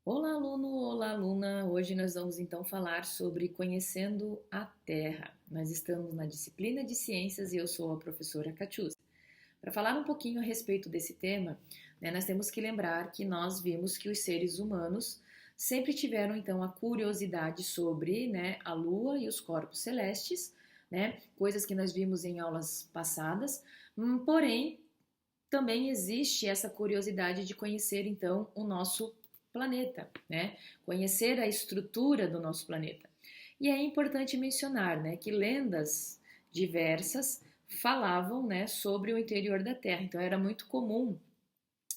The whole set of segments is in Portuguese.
Olá, aluno! Olá, aluna! Hoje nós vamos então falar sobre conhecendo a Terra. Nós estamos na disciplina de Ciências e eu sou a professora Catiúcia. Para falar um pouquinho a respeito desse tema, nós temos que lembrar que nós vimos que os seres humanos sempre tiveram então a curiosidade sobre a Lua e os corpos celestes, coisas que nós vimos em aulas passadas, porém também existe essa curiosidade de conhecer então o nosso planeta, Conhecer a estrutura do nosso planeta. E é importante mencionar, que lendas diversas falavam, sobre o interior da Terra. Então era muito comum,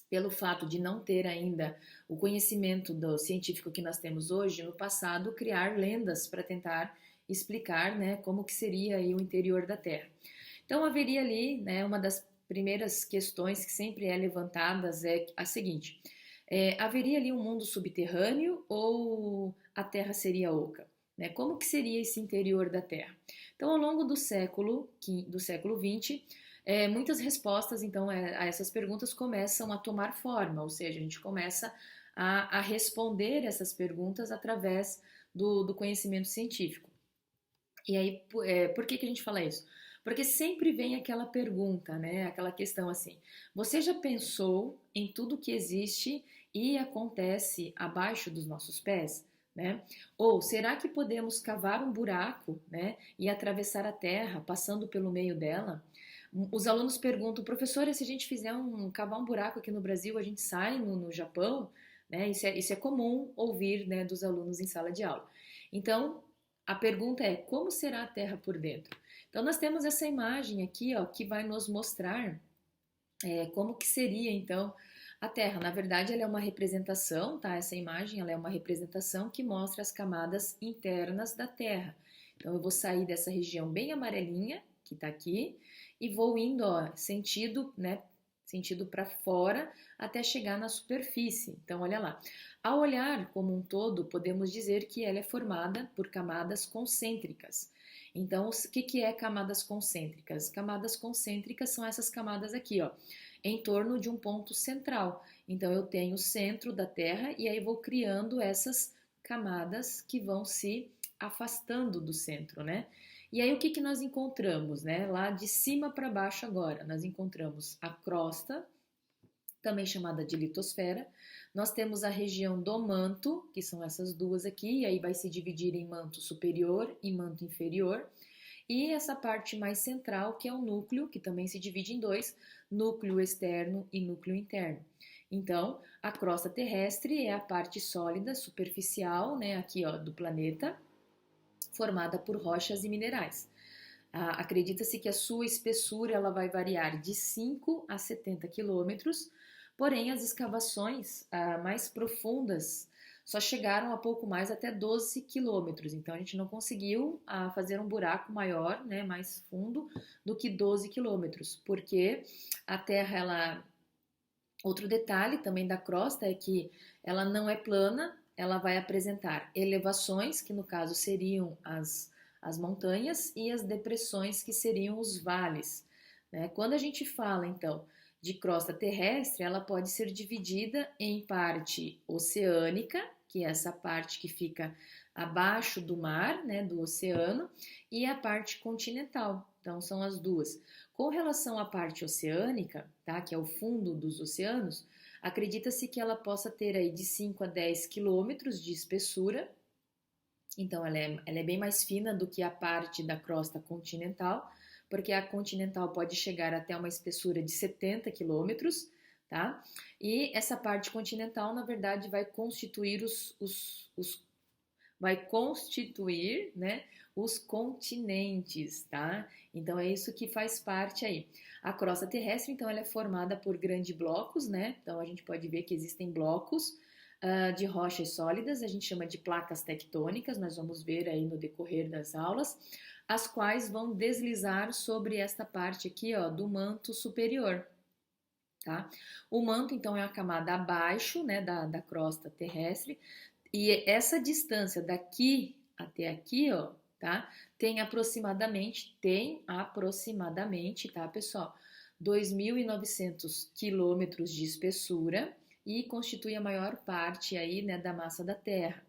pelo fato de não ter ainda o conhecimento do científico que nós temos hoje, no passado criar lendas para tentar explicar, como que seria aí o interior da Terra. Então haveria ali, uma das primeiras questões que sempre é levantadas é a seguinte: haveria ali um mundo subterrâneo ou a Terra seria oca? Como que seria esse interior da Terra? Então, ao longo do século XX, muitas respostas então a essas perguntas começam a tomar forma, ou seja, a gente começa a responder essas perguntas através do conhecimento científico. E aí, por que a gente fala isso? Porque sempre vem aquela pergunta, aquela questão assim: você já pensou em tudo que existe e acontece abaixo dos nossos pés? Ou será que podemos cavar um buraco, e atravessar a Terra passando pelo meio dela? Os alunos perguntam: professora, se a gente fizer cavar um buraco aqui no Brasil, a gente sai no Japão? Isso é comum ouvir, dos alunos em sala de aula. Então, a pergunta é: como será a Terra por dentro? Então, nós temos essa imagem aqui, ó, que vai nos mostrar como que seria, então, a Terra. Na verdade, ela é uma representação, tá? Essa imagem, ela é uma representação que mostra as camadas internas da Terra. Então, eu vou sair dessa região bem amarelinha, que está aqui, e vou indo, ó, sentido para fora, até chegar na superfície. Então, olha lá. Ao olhar como um todo, podemos dizer que ela é formada por camadas concêntricas. Então, o que é camadas concêntricas? Camadas concêntricas são essas camadas aqui, ó, em torno de um ponto central. Então, eu tenho o centro da Terra e aí vou criando essas camadas que vão se afastando do centro, E aí o que nós encontramos, Lá de cima para baixo agora, nós encontramos a crosta, também chamada de litosfera. Nós temos a região do manto, que são essas duas aqui, e aí vai se dividir em manto superior e manto inferior. E essa parte mais central, que é o núcleo, que também se divide em dois, núcleo externo e núcleo interno. Então, a crosta terrestre é a parte sólida, superficial, aqui ó, do planeta, formada por rochas e minerais. Acredita-se que a sua espessura ela vai variar de 5 a 70 quilômetros, porém as escavações mais profundas só chegaram a pouco mais até 12 quilômetros, então a gente não conseguiu fazer um buraco maior, mais fundo do que 12 quilômetros, porque a Terra, outro detalhe também da crosta é que ela não é plana, ela vai apresentar elevações, que no caso seriam as montanhas, e as depressões, que seriam os vales. Quando a gente fala, então, de crosta terrestre, ela pode ser dividida em parte oceânica, que é essa parte que fica abaixo do mar, do oceano, e a parte continental. Então, são as duas. Com relação à parte oceânica, tá, que é o fundo dos oceanos, acredita-se que ela possa ter aí de 5 a 10 quilômetros de espessura. Então, ela é bem mais fina do que a parte da crosta continental, porque a continental pode chegar até uma espessura de 70 quilômetros, tá? E essa parte continental, na verdade, vai constituir os continentes, tá? Então é isso que faz parte aí. A crosta terrestre, então, ela é formada por grandes blocos, Então a gente pode ver que existem blocos de rochas sólidas, a gente chama de placas tectônicas, nós vamos ver aí no decorrer das aulas, as quais vão deslizar sobre esta parte aqui, ó, do manto superior. Tá? O manto, então, é a camada abaixo, da crosta terrestre, e essa distância daqui até aqui, ó, tá? Tem aproximadamente, tá, pessoal? 2.900 quilômetros de espessura, e constitui a maior parte aí, né, da massa da Terra.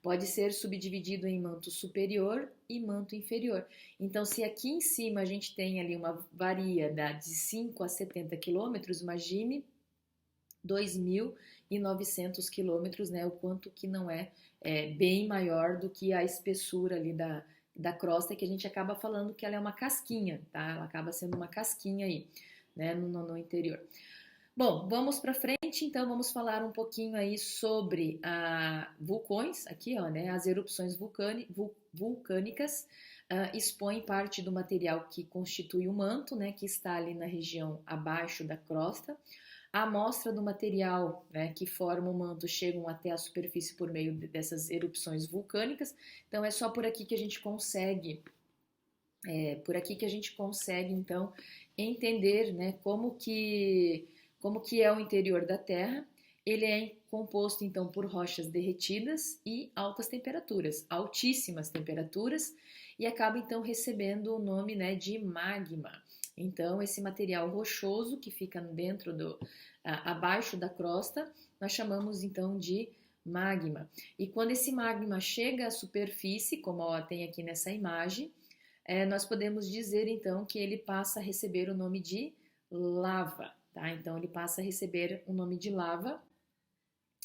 Pode ser subdividido em manto superior e manto inferior. Então, se aqui em cima a gente tem ali uma varia de 5 a 70 quilômetros, imagine 2.900 quilômetros, né? O quanto que não é bem maior do que a espessura ali da crosta, que a gente acaba falando que ela é uma casquinha, tá? Ela acaba sendo uma casquinha aí, né? No interior. Bom, vamos para frente, então vamos falar um pouquinho aí sobre vulcões, aqui ó, né, as erupções vulcânicas expõem parte do material que constitui o manto, né, que está ali na região abaixo da crosta. A amostra do material, né, que forma o manto chegam até a superfície por meio dessas erupções vulcânicas, então é só por aqui que a gente consegue então entender, né, como que é o interior da Terra. Ele é composto então por rochas derretidas e altas temperaturas, altíssimas temperaturas, e acaba então recebendo o nome, né, de magma. Então esse material rochoso que fica abaixo da crosta, nós chamamos então de magma. E quando esse magma chega à superfície, como tem aqui nessa imagem, nós podemos dizer então que ele passa a receber o nome de lava. Tá? Então ele passa a receber o nome de lava,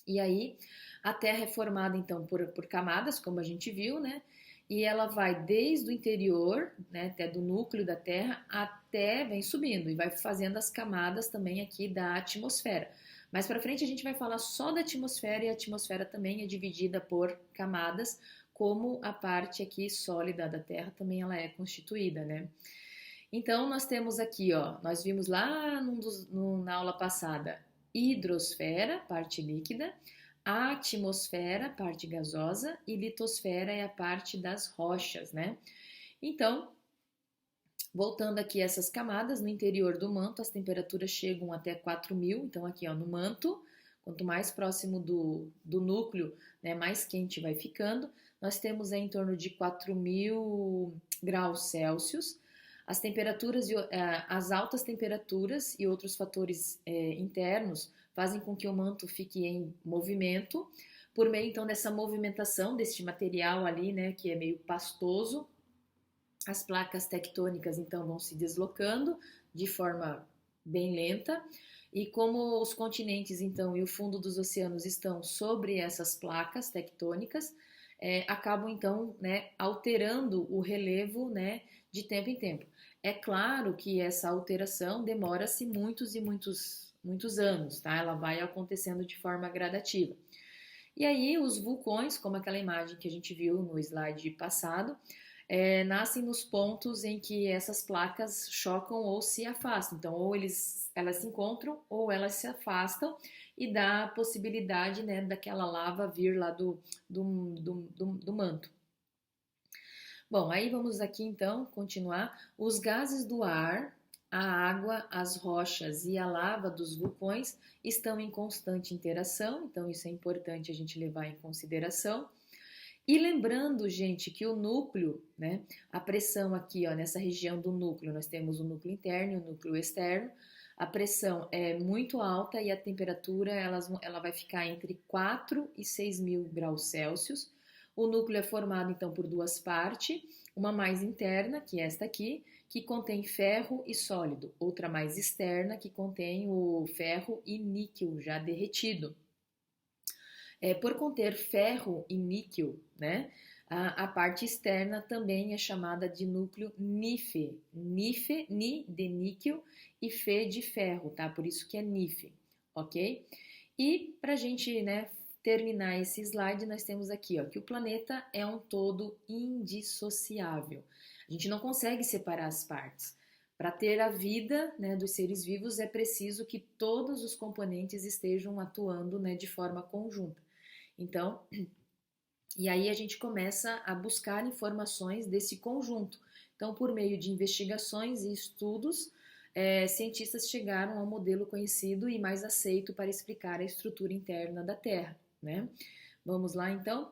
e aí a Terra é formada então por camadas, como a gente viu, né? E ela vai desde o interior, né, até do núcleo da Terra, até vem subindo e vai fazendo as camadas também aqui da atmosfera. Mais para frente a gente vai falar só da atmosfera, e a atmosfera também é dividida por camadas, como a parte aqui sólida da Terra também ela é constituída, né? Então, nós temos aqui, ó, nós vimos lá na aula passada, hidrosfera, parte líquida, atmosfera, parte gasosa, e litosfera é a parte das rochas, né? Então, voltando aqui a essas camadas, no interior do manto, as temperaturas chegam até 4.000, então aqui, ó, no manto, quanto mais próximo do núcleo, né, mais quente vai ficando. Nós temos em torno de 4.000 graus Celsius. As temperaturas, as altas temperaturas e outros fatores internos fazem com que o manto fique em movimento, por meio então dessa movimentação deste material ali, né, que é meio pastoso. As placas tectônicas então vão se deslocando de forma bem lenta, e como os continentes então e o fundo dos oceanos estão sobre essas placas tectônicas, acabam então, né, alterando o relevo, né, de tempo em tempo. É claro que essa alteração demora-se muitos e muitos anos, tá? Ela vai acontecendo de forma gradativa. E aí os vulcões, como aquela imagem que a gente viu no slide passado, nascem nos pontos em que essas placas chocam ou se afastam. Então, ou elas se encontram ou elas se afastam, e dá a possibilidade, né, daquela lava vir lá do manto. Bom, aí vamos aqui então continuar. Os gases do ar, a água, as rochas e a lava dos vulcões estão em constante interação, então isso é importante a gente levar em consideração. E lembrando, gente, que o núcleo, né, a pressão aqui, ó, nessa região do núcleo, nós temos o núcleo interno e o núcleo externo. A pressão é muito alta e a temperatura ela vai ficar entre 4 e 6.000 graus Celsius. O núcleo é formado então por duas partes, uma mais interna, que é esta aqui, que contém ferro e sólido, outra mais externa, que contém o ferro e níquel já derretido. Por conter ferro e níquel, né, a parte externa também é chamada de núcleo NiFe. NiFe, Ni de níquel e Fe de ferro, tá? Por isso que é NiFe, ok? E para a gente, né, terminar esse slide, nós temos aqui, ó, que o planeta é um todo indissociável. A gente não consegue separar as partes. Para ter a vida, né, dos seres vivos é preciso que todos os componentes estejam atuando, né, de forma conjunta. Então, e aí a gente começa a buscar informações desse conjunto. Então, por meio de investigações e estudos, cientistas chegaram ao modelo conhecido e mais aceito para explicar a estrutura interna da Terra, né? Vamos lá, então?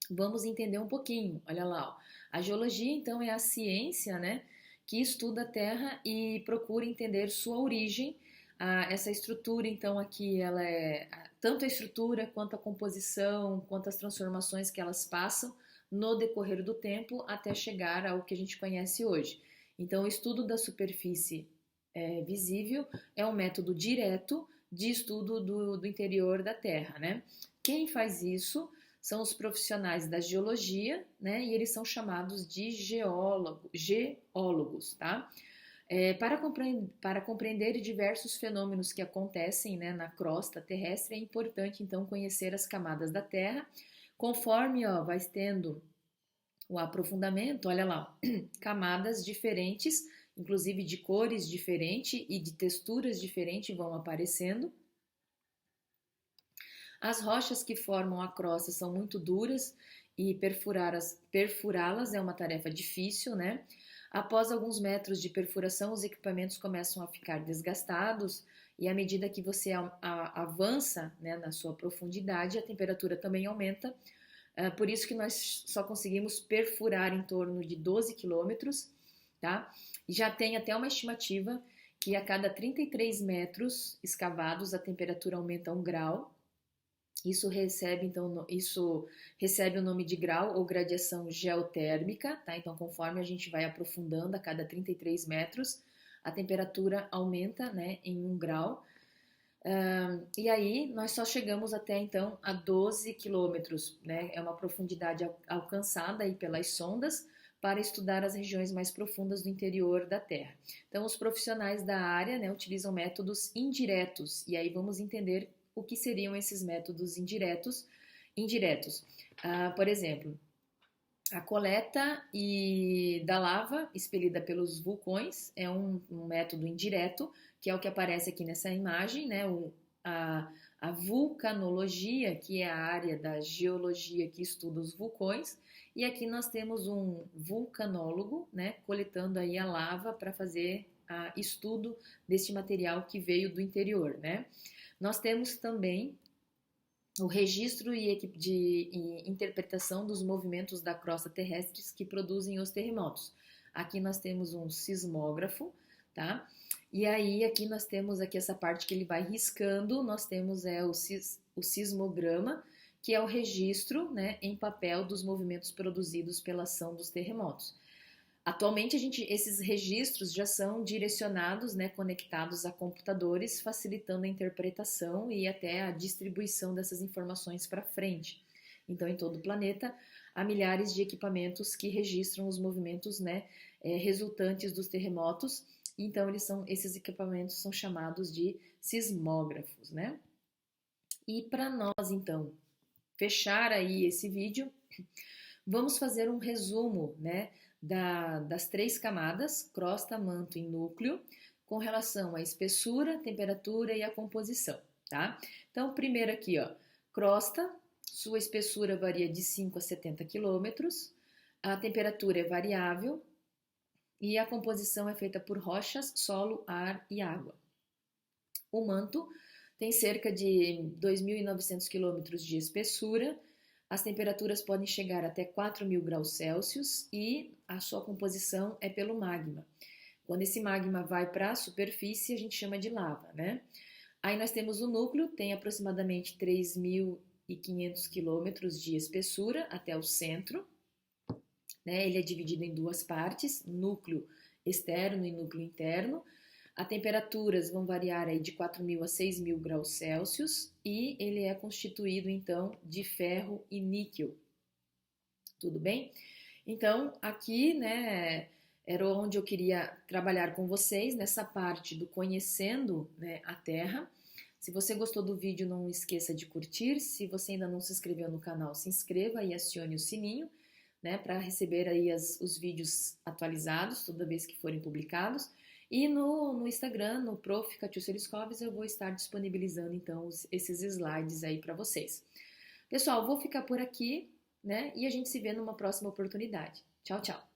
Vamos entender um pouquinho. Olha lá, ó. A geologia, então, é a ciência, né, que estuda a Terra e procura entender sua origem Essa estrutura, então, aqui, ela é tanto a estrutura quanto a composição, quanto as transformações que elas passam no decorrer do tempo até chegar ao que a gente conhece hoje. Então, o estudo da superfície visível é um método direto de estudo do interior da Terra, né? Quem faz isso são os profissionais da geologia, né? E eles são chamados de geólogos, tá? Para compreender diversos fenômenos que acontecem, né, na crosta terrestre, é importante então conhecer as camadas da Terra, conforme vai tendo o aprofundamento, olha lá, camadas diferentes, inclusive de cores diferentes e de texturas diferentes vão aparecendo. As rochas que formam a crosta são muito duras e perfurá-las é uma tarefa difícil, né? Após alguns metros de perfuração, os equipamentos começam a ficar desgastados e à medida que você avança, né, na sua profundidade, a temperatura também aumenta. Por isso que nós só conseguimos perfurar em torno de 12 quilômetros, tá? Já tem até uma estimativa que a cada 33 metros escavados a temperatura aumenta 1 grau. Isso recebe o nome de grau ou gradiação geotérmica, tá? Então, conforme a gente vai aprofundando a cada 33 metros, a temperatura aumenta, né, em 1 grau. E aí, nós só chegamos até, então, a 12 quilômetros, né? É uma profundidade alcançada aí pelas sondas para estudar as regiões mais profundas do interior da Terra. Então, os profissionais da área, né, utilizam métodos indiretos, e aí vamos entender o que seriam esses métodos indiretos. Por exemplo, a coleta da lava expelida pelos vulcões é um método indireto, que é o que aparece aqui nessa imagem, né? A vulcanologia, que é a área da geologia que estuda os vulcões, e aqui nós temos um vulcanólogo, né, coletando aí a lava para fazer estudo deste material que veio do interior, né? Nós temos também o registro de interpretação dos movimentos da crosta terrestre que produzem os terremotos. Aqui nós temos um sismógrafo, tá? E aí aqui nós temos aqui essa parte que ele vai riscando, nós temos o sismograma, que é o registro, né, em papel dos movimentos produzidos pela ação dos terremotos. Atualmente, esses registros já são direcionados, né, conectados a computadores, facilitando a interpretação e até a distribuição dessas informações para frente. Então, em todo o planeta, há milhares de equipamentos que registram os movimentos, né, resultantes dos terremotos. Então, esses equipamentos são chamados de sismógrafos, né? E para nós, então, fechar aí esse vídeo, vamos fazer um resumo, né, das 3 camadas, crosta, manto e núcleo, com relação à espessura, temperatura e à composição, tá? Então, primeiro aqui, crosta, sua espessura varia de 5 a 70 quilômetros, a temperatura é variável e a composição é feita por rochas, solo, ar e água. O manto tem cerca de 2.900 quilômetros de espessura. As temperaturas podem chegar até 4.000 graus Celsius e a sua composição é pelo magma. Quando esse magma vai para a superfície, a gente chama de lava, né? Aí nós temos o núcleo, tem aproximadamente 3.500 quilômetros de espessura até o centro, né? Ele é dividido em 2 partes, núcleo externo e núcleo interno. As temperaturas vão variar aí de 4.000 a 6.000 graus Celsius e ele é constituído, então, de ferro e níquel. Tudo bem? Então, aqui, né, era onde eu queria trabalhar com vocês, nessa parte do conhecendo, né, a Terra. Se você gostou do vídeo, não esqueça de curtir. Se você ainda não se inscreveu no canal, se inscreva e acione o sininho, né, para receber aí os vídeos atualizados toda vez que forem publicados. E no Instagram, no Prof. Catiúcia Liscoves, eu vou estar disponibilizando, então, esses slides aí para vocês. Pessoal, vou ficar por aqui, né? E a gente se vê numa próxima oportunidade. Tchau, tchau!